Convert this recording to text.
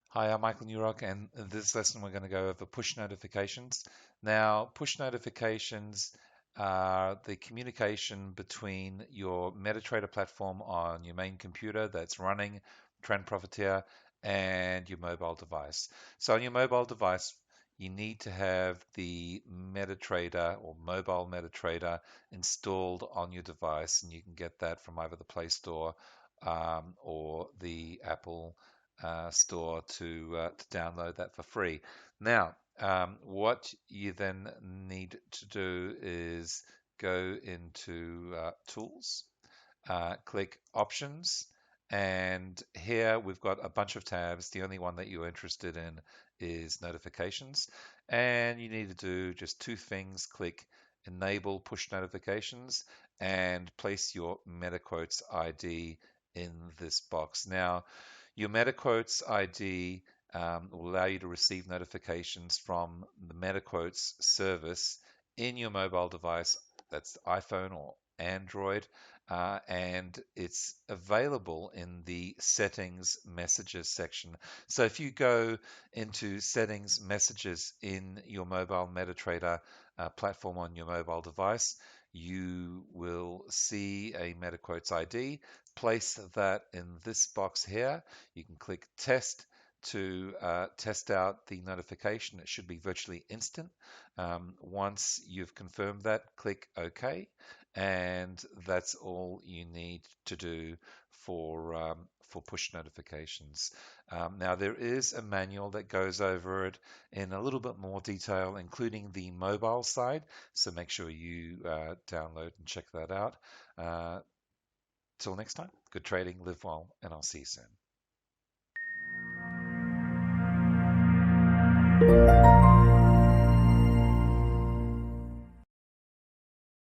Hi, I'm Michael Newrock, and in this lesson we're going to go over push notifications. Now, push notifications are the communication between your Metatrader platform on your main computer that's running Trend Profiteer and your mobile device. So on your mobile device, you need to have the Metatrader or mobile Metatrader installed on your device, and you can get that from either the Play Store or the Apple store to download that for free. Now, what you then need to do is go into Tools, click Options, and here we've got a bunch of tabs. The only one that you're interested in is Notifications, and you need to do just two things. Click Enable Push Notifications and place your MetaQuotes ID in this box. Now, your MetaQuotes ID will allow you to receive notifications from the MetaQuotes service in your mobile device. That's iPhone or Android, and it's available in the Settings Messages section. So if you go into Settings Messages in your mobile MetaTrader platform on your mobile device, you will see a MetaQuotes ID. Place that in this box here. You can click Test to test out the notification. It should be virtually instant. Once you've confirmed that, click OK, and that's all you need to do for push notifications. Now there is a manual that goes over it in a little bit more detail, including the mobile side. So make sure you download and check that out. Till next time, good trading, live well, and I'll see you soon.